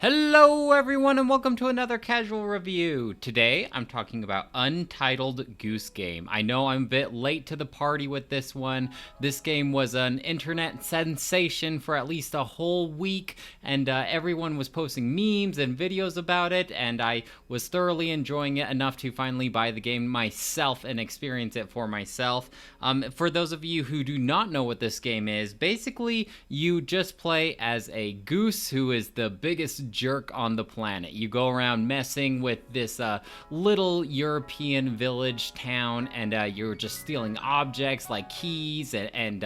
Hello everyone and welcome to another casual review. Today I'm talking about Untitled Goose Game. I know I'm a bit late to the party with this one. This game was an internet sensation for at least a whole week, and everyone was posting memes and videos about it, and I was thoroughly enjoying it enough to finally buy the game myself and experience it for myself. For those of you who do not know what this game is, basically you just play as a goose who is the biggest jerk on the planet. You go around messing with this little European village town, and you're just stealing objects like keys, and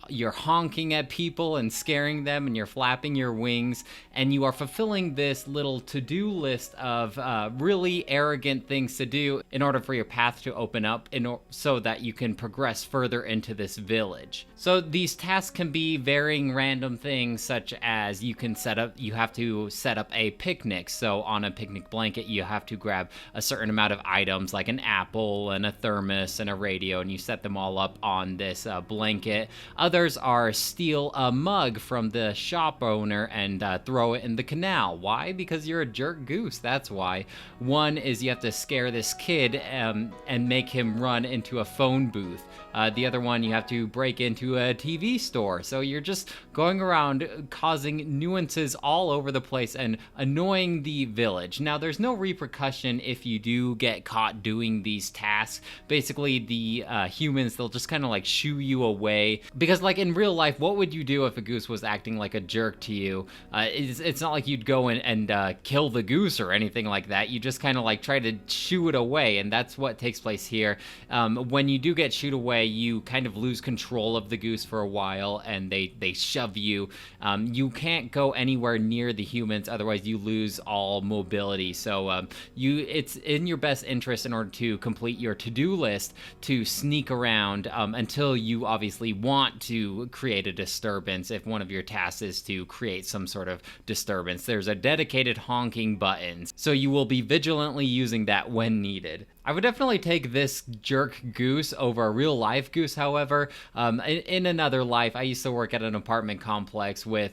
you're honking at people and scaring them, and you're flapping your wings, and you are fulfilling this little to-do list of really arrogant things to do in order for your path to open up so that you can progress further into this village. So these tasks can be varying random things, such as you have to set up a picnic. So on a picnic blanket, you have to grab a certain amount of items like an apple and a thermos and a radio, and you set them all up on this blanket. Others are steal a mug from the shop owner and throw it in the canal. Why? Because you're a jerk goose, that's why. One is you have to scare this kid and make him run into a phone booth. The other one, you have to break into a TV store. So you're just going around causing nuances all over the place and annoying the village. Now, there's no repercussion if you do get caught doing these tasks. Basically, the humans, they'll just kind of like shoo you away. Because like in real life, what would you do if a goose was acting like a jerk to you? It's not like you'd go in and kill the goose or anything like that. You just kind of like try to shoo it away, and that's what takes place here. When you do get shooed away, you kind of lose control of the goose for a while, and they shove you. You can't go anywhere near the humans, otherwise you lose all mobility. So it's in your best interest, in order to complete your to-do list, to sneak around until you obviously want to create a disturbance. If one of your tasks is to create some sort of disturbance, there's a dedicated honking button, so you will be vigilantly using that when needed. I would definitely take this jerk goose over a real life goose, however. In another life, I used to work at an apartment complex with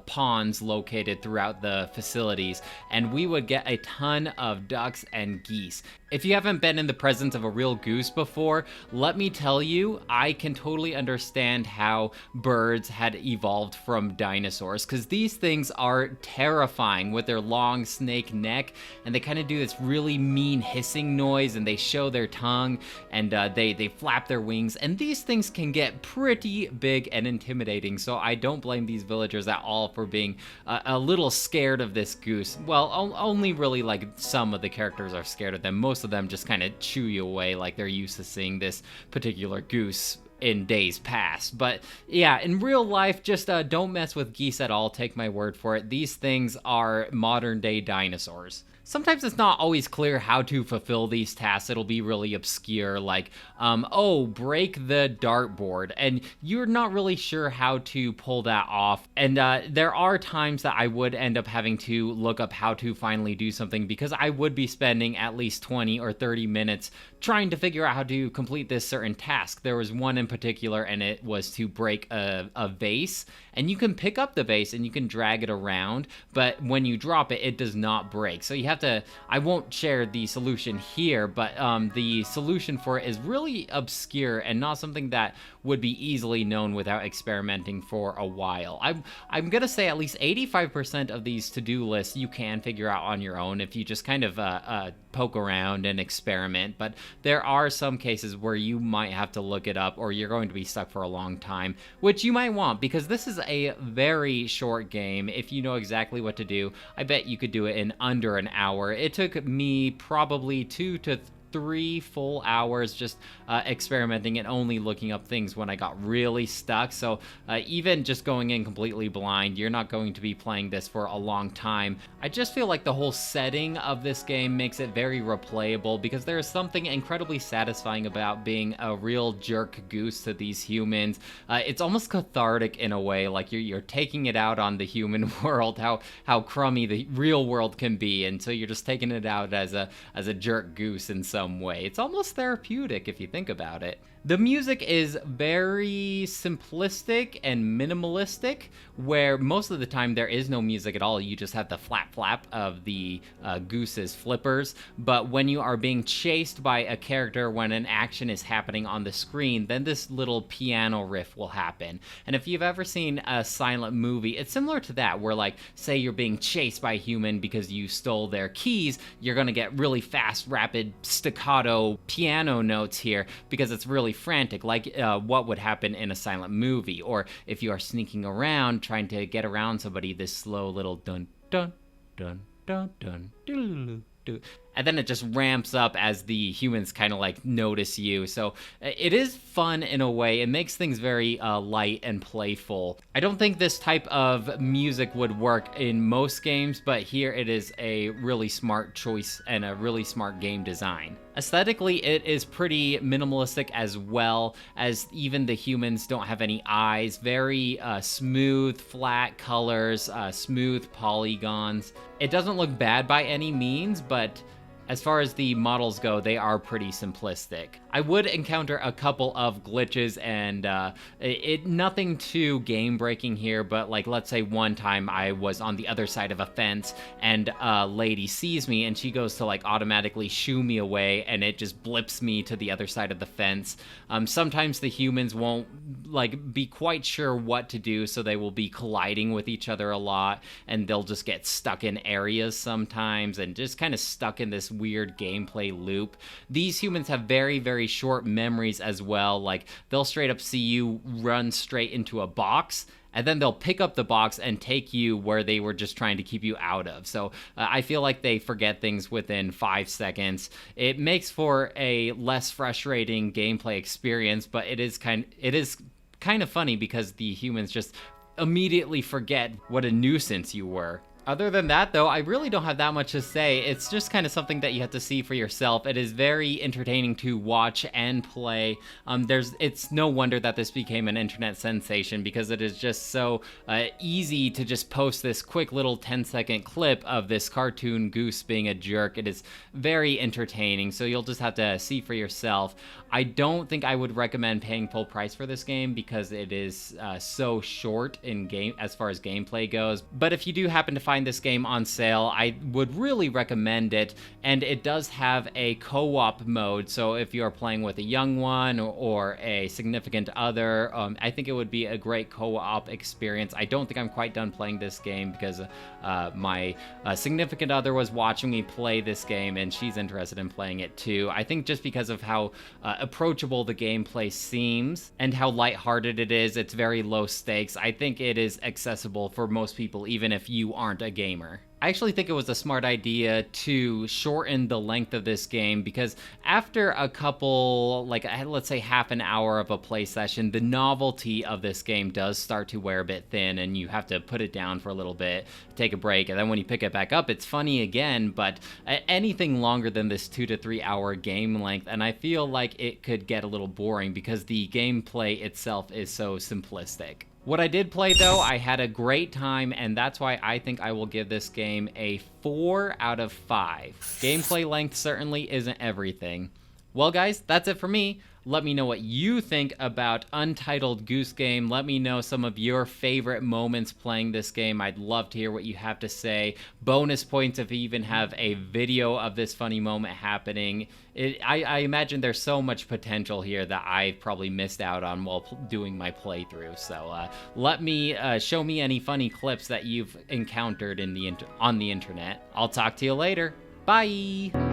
ponds located throughout the facilities, and we would get a ton of ducks and geese. If you haven't been in the presence of a real goose before, let me tell you, I can totally understand how birds had evolved from dinosaurs, because these things are terrifying with their long snake neck, and they kind of do this really mean hissing noise, and they show their tongue, and they flap their wings, and these things can get pretty big and intimidating. So I don't blame these villagers at all for being a little scared of this goose. Well, only really like some of the characters are scared of them. Most of them just kind of chew you away, like they're used to seeing this particular goose in days past. But yeah, in real life, just don't mess with geese at all. Take my word for it. These things are modern day dinosaurs. Sometimes it's not always clear how to fulfill these tasks. It'll be really obscure, like, break the dartboard, and you're not really sure how to pull that off. And there are times that I would end up having to look up how to finally do something, because I would be spending at least 20 or 30 minutes trying to figure out how to complete this certain task. There was one in particular, and it was to break a vase, and you can pick up the vase and you can drag it around, but when you drop it, it does not break. So you have to, I won't share the solution here, but the solution for it is really obscure and not something that would be easily known without experimenting for a while. I'm gonna say at least 85% of these to-do lists you can figure out on your own if you just kind of poke around and experiment, but there are some cases where you might have to look it up, or you're going to be stuck for a long time, which you might want, because this is a very short game. If you know exactly what to do, I bet you could do it in under an hour. It took me probably 2 to 3 full hours just experimenting and only looking up things when I got really stuck. So even just going in completely blind, you're not going to be playing this for a long time. I just feel like the whole setting of this game makes it very replayable, because there is something incredibly satisfying about being a real jerk goose to these humans. It's almost cathartic in a way, like you're taking it out on the human world, how crummy the real world can be, and so you're just taking it out as a jerk goose in some way. It's almost therapeutic if you think about it. The music is very simplistic and minimalistic, where most of the time there is no music at all. You just have the flap flap of the goose's flippers. But when you are being chased by a character, when an action is happening on the screen, then this little piano riff will happen. And if you've ever seen a silent movie, it's similar to that, where like, say you're being chased by a human because you stole their keys, you're gonna get really fast, rapid, staccato piano notes here because it's really frantic, like what would happen in a silent movie. Or if you are sneaking around trying to get around somebody, this slow little dun dun dun dun dun doo, doo. And then it just ramps up as the humans kind of like notice you. So it is fun in a way. It makes things very light and playful. I don't think this type of music would work in most games, but here it is a really smart choice and a really smart game design. Aesthetically, it is pretty minimalistic as well, as even the humans don't have any eyes. Very smooth, flat colors, smooth polygons. It doesn't look bad by any means, but as far as the models go, they are pretty simplistic. I would encounter a couple of glitches and nothing too game breaking here, but like let's say one time I was on the other side of a fence and a lady sees me and she goes to like automatically shoo me away and it just blips me to the other side of the fence. Sometimes the humans won't like be quite sure what to do, so they will be colliding with each other a lot and they'll just get stuck in areas sometimes and just kind of stuck in this weird gameplay loop. These humans have very, very short memories as well. Like they'll straight up see you run straight into a box and then they'll pick up the box and take you where they were just trying to keep you out of. So I feel like they forget things within 5 seconds. It makes for a less frustrating gameplay experience, but it is kind of funny because the humans just immediately forget what a nuisance you were. Other than that, though, I really don't have that much to say. It's just kind of something that you have to see for yourself. It is very entertaining to watch and play. It's no wonder that this became an internet sensation because it is just so easy to just post this quick little 10-second clip of this cartoon goose being a jerk. It is very entertaining, so you'll just have to see for yourself. I don't think I would recommend paying full price for this game because it is so short in game as far as gameplay goes. But if you do happen to find this game on sale, I would really recommend it. And it does have a co-op mode, so if you're playing with a young one or a significant other, I think it would be a great co-op experience. I don't think I'm quite done playing this game because my significant other was watching me play this game and she's interested in playing it too. I think just because of how approachable the gameplay seems and how lighthearted it is, it's very low stakes. I think it is accessible for most people, even if you aren't a gamer. I actually think it was a smart idea to shorten the length of this game because after a couple, like let's say half an hour of a play session, the novelty of this game does start to wear a bit thin and you have to put it down for a little bit, take a break, and then when you pick it back up, it's funny again, but anything longer than this 2 to 3 hour game length, and I feel like it could get a little boring because the gameplay itself is so simplistic. What I did play, though, I had a great time, and that's why I think I will give this game a 4 out of 5. Gameplay length certainly isn't everything. Well, guys, that's it for me. Let me know what you think about Untitled Goose Game. Let me know some of your favorite moments playing this game. I'd love to hear what you have to say. Bonus points if you even have a video of this funny moment happening. I imagine there's so much potential here that I probably missed out on while doing my playthrough. So let me show me any funny clips that you've encountered on the internet. I'll talk to you later. Bye!